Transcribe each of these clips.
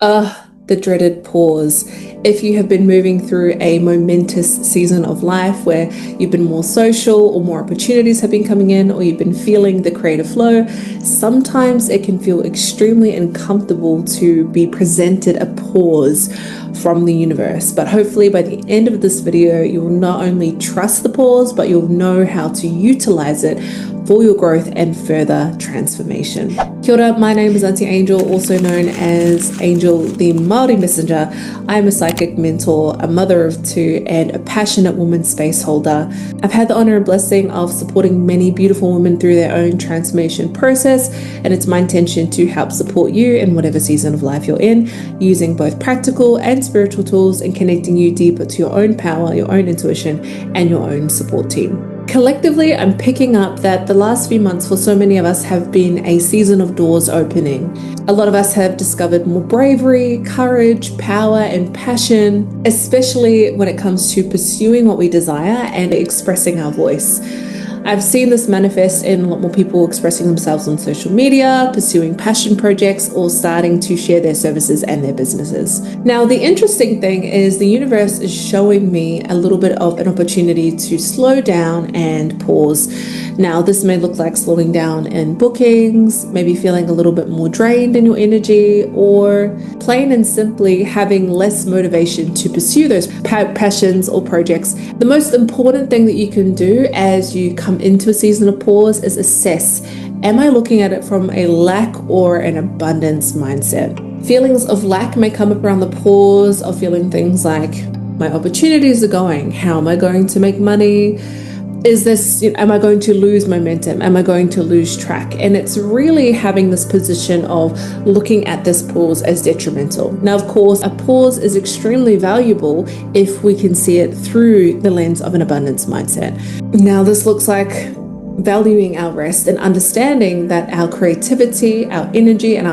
The dreaded pause. If you have been moving through a momentous season of life where you've been more social or more opportunities have been coming in or you've been feeling the creative flow, sometimes it can feel extremely uncomfortable to be presented a pause from the universe. But hopefully by the end of this video, you'll not only trust the pause, but you'll know how to utilize it for your growth and further transformation. Kia ora, my name is Auntie Angel, also known as Angel the Māori Messenger. I am a psychic mentor, a mother of two, and a passionate woman space holder. I've had the honor and blessing of supporting many beautiful women through their own transformation process, and it's my intention to help support you in whatever season of life you're in, using both practical and spiritual tools and connecting you deeper to your own power, your own intuition, and your own support team. Collectively, I'm picking up that the last few months for so many of us have been a season of doors opening. A lot of us have discovered more bravery, courage, power, and passion, especially when it comes to pursuing what we desire and expressing our voice. I've seen this manifest in a lot more people expressing themselves on social media, pursuing passion projects, or starting to share their services and their businesses. Now, the interesting thing is the universe is showing me a little bit of an opportunity to slow down and pause. Now, this may look like slowing down in bookings, maybe feeling a little bit more drained in your energy, or plain and simply having less motivation to pursue those passions or projects. The most important thing that you can do as you come into a season of pause is assess, am I looking at it from a lack or an abundance mindset? Feelings of lack may come up around the pause of feeling things like, my opportunities are going, how am I going to make money? Am I going to lose momentum? Am I going to lose track? And it's really having this position of looking at this pause as detrimental. Now, of course, a pause is extremely valuable if we can see it through the lens of an abundance mindset. Now, this looks like valuing our rest and understanding that our creativity, our energy, and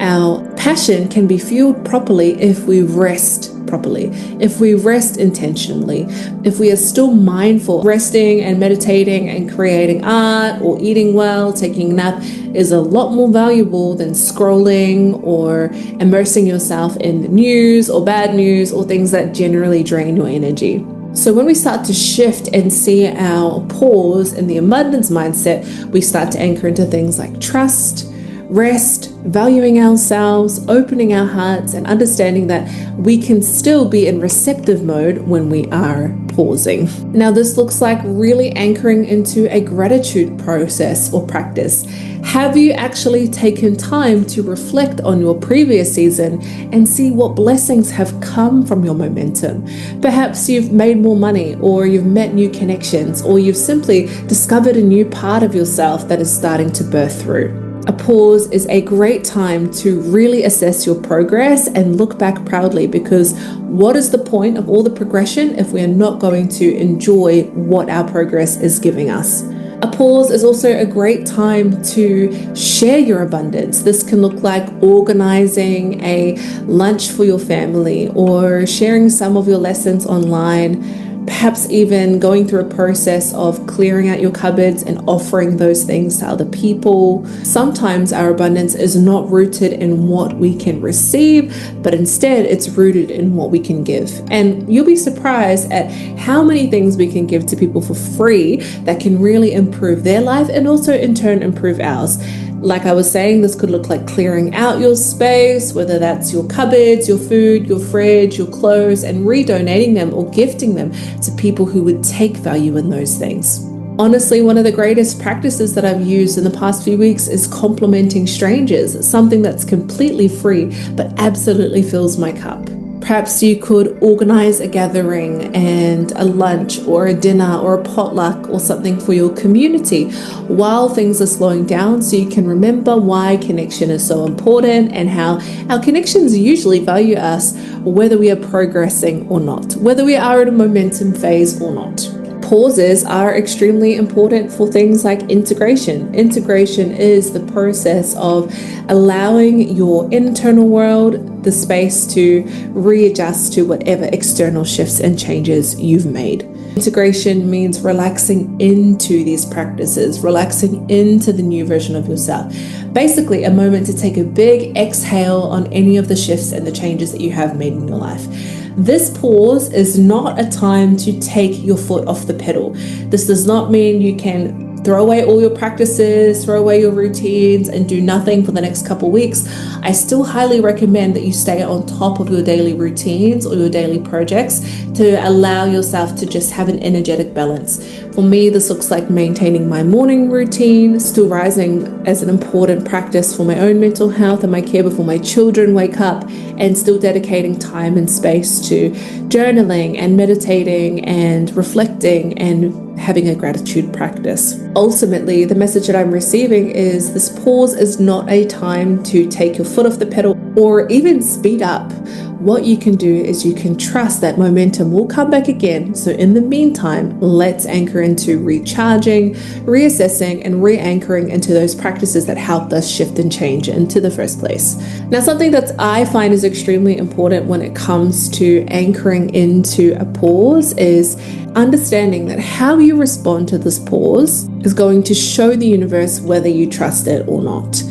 our passion can be fueled properly if we rest properly, if we rest intentionally, if we are still mindful. Resting and meditating and creating art or eating well, taking a nap is a lot more valuable than scrolling or immersing yourself in news or bad news or things that generally drain your energy. So when we start to shift and see our pause in the abundance mindset, we start to anchor into things like trust, rest, valuing ourselves, opening our hearts, and understanding that we can still be in receptive mode when we are pausing. Now, this looks like really anchoring into a gratitude process or practice. Have you actually taken time to reflect on your previous season and see what blessings have come from your momentum? Perhaps you've made more money, or you've met new connections, or you've simply discovered a new part of yourself that is starting to birth through. A pause is a great time to really assess your progress and look back proudly, because what is the point of all the progression if we are not going to enjoy what our progress is giving us? A pause is also a great time to share your abundance. This can look like organizing a lunch for your family or sharing some of your lessons online. Perhaps even going through a process of clearing out your cupboards and offering those things to other people. Sometimes our abundance is not rooted in what we can receive, but instead it's rooted in what we can give. And you'll be surprised at how many things we can give to people for free that can really improve their life and also in turn improve ours. Like I was saying, this could look like clearing out your space, whether that's your cupboards, your food, your fridge, your clothes, and redonating them or gifting them to people who would take value in those things. Honestly, one of the greatest practices that I've used in the past few weeks is complimenting strangers, something that's completely free but absolutely fills my cup. Perhaps you could organize a gathering and a lunch or a dinner or a potluck or something for your community while things are slowing down, so you can remember why connection is so important and how our connections usually value us, whether we are progressing or not, whether we are in a momentum phase or not. Pauses are extremely important for things like integration. Integration is the process of allowing your internal world the space to readjust to whatever external shifts and changes you've made. Integration means relaxing into these practices, relaxing into the new version of yourself. Basically, a moment to take a big exhale on any of the shifts and the changes that you have made in your life. This pause is not a time to take your foot off the pedal. This does not mean you can throw away all your practices, throw away your routines, and do nothing for the next couple weeks. I still highly recommend that you stay on top of your daily routines or your daily projects to allow yourself to just have an energetic balance. For me, this looks like maintaining my morning routine, still rising as an important practice for my own mental health and my care before my children wake up, and still dedicating time and space to journaling and meditating and reflecting and having a gratitude practice. Ultimately, the message that I'm receiving is this pause is not a time to take your foot off the pedal or even speed up. What you can do is you can trust that momentum will come back again. So in the meantime, let's anchor into recharging, reassessing, and re-anchoring into those practices that helped us shift and change into the first place. Now, something that I find is extremely important when it comes to anchoring into a pause is understanding that how you respond to this pause is going to show the universe whether you trust it or not.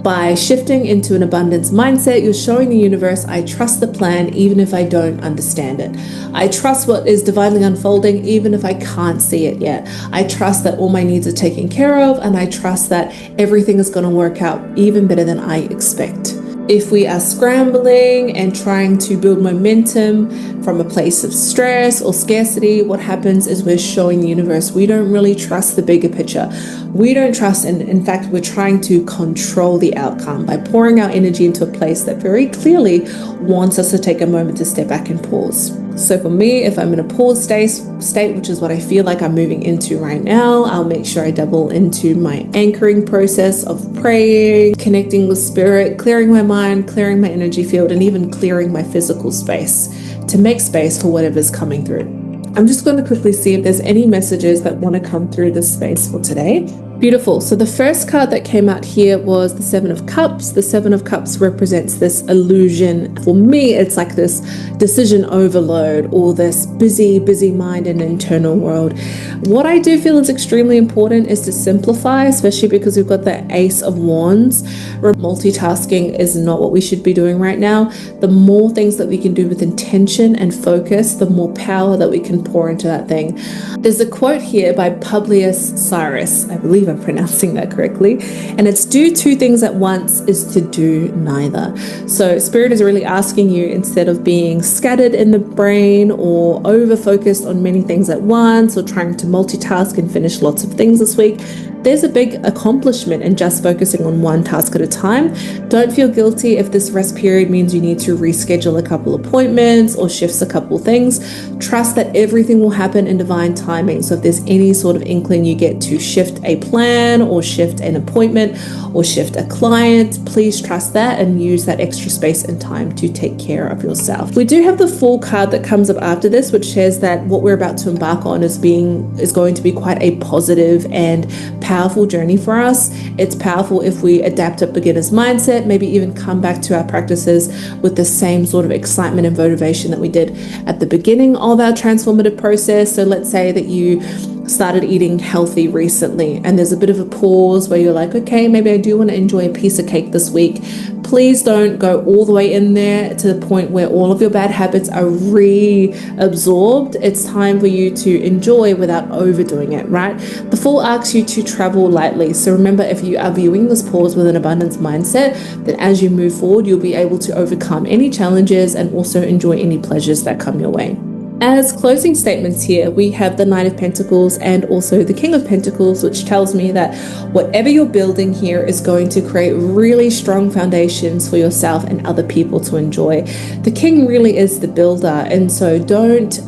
By shifting into an abundance mindset, you're showing the universe, I trust the plan even if I don't understand it. I trust what is divinely unfolding even if I can't see it yet. I trust that all my needs are taken care of, and I trust that everything is going to work out even better than I expect. If we are scrambling and trying to build momentum from a place of stress or scarcity, what happens is we're showing the universe we don't really trust the bigger picture. We don't trust, and in fact, we're trying to control the outcome by pouring our energy into a place that very clearly wants us to take a moment to step back and pause. So for me, if I'm in a pause state, which is what I feel like I'm moving into right now, I'll make sure I double into my anchoring process of praying, connecting with spirit, clearing my mind, clearing my energy field, and even clearing my physical space to make space for whatever's coming through. I'm just going to quickly see if there's any messages that want to come through this space for today. Beautiful. So the first card that came out here was the Seven of Cups. The Seven of Cups represents this illusion. For me, it's like this decision overload or this busy mind and internal world. What I do feel is extremely important is to simplify, especially because we've got the Ace of Wands. Multitasking is not what we should be doing right now. The more things that we can do with intention and focus, the more power that we can pour into that thing. There's a quote here by Publius Cyrus. I believe I'm pronouncing that correctly. And it's do two things at once is to do neither. So Spirit is really asking you, instead of being scattered in the brain or over-focused on many things at once or trying to multitask and finish lots of things this week, there's a big accomplishment in just focusing on one task at a time. Don't feel guilty if this rest period means you need to reschedule a couple appointments or shifts a couple things. Trust that everything will happen in divine timing. So if there's any sort of inkling you get to shift a plan or shift an appointment or shift a client, please trust that and use that extra space and time to take care of yourself. We do have the Fool card that comes up after this, which says that what we're about to embark on is going to be quite a positive and powerful journey for us. It's powerful if we adapt a beginner's mindset, maybe even come back to our practices with the same sort of excitement and motivation that we did at the beginning of our transformative process. So let's say that you started eating healthy recently and there's a bit of a pause where you're like, okay, maybe I do want to enjoy a piece of cake this week. Please don't go all the way in there to the point where all of your bad habits are reabsorbed. It's time for you to enjoy without overdoing it, right? The Fool asks you to travel lightly. So remember, if you are viewing this pause with an abundance mindset, then as you move forward, you'll be able to overcome any challenges and also enjoy any pleasures that come your way. As closing statements here, we have the Knight of Pentacles and also the King of Pentacles, which tells me that whatever you're building here is going to create really strong foundations for yourself and other people to enjoy. The King really is the builder, and so don't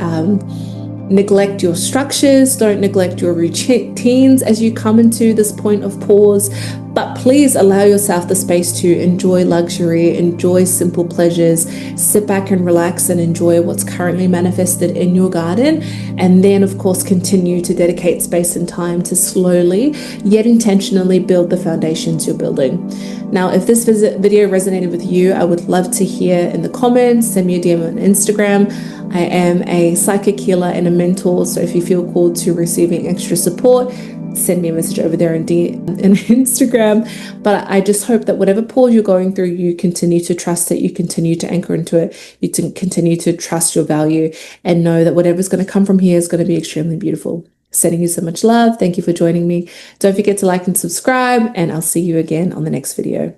neglect your structures, don't neglect your routines as you come into this point of pause, but please allow yourself the space to enjoy luxury, enjoy simple pleasures, sit back and relax and enjoy what's currently manifested in your garden, and then of course continue to dedicate space and time to slowly yet intentionally build the foundations you're building. Now, if this video resonated with you, I would love to hear in the comments, send me a DM on Instagram. I am a psychic healer and a mentor. So if you feel called to receiving extra support, send me a message over there in Instagram. But I just hope that whatever pause you're going through, you continue to trust it, you continue to anchor into it, you continue to trust your value, and know that whatever's going to come from here is going to be extremely beautiful. Sending you so much love. Thank you for joining me. Don't forget to like and subscribe, and I'll see you again on the next video.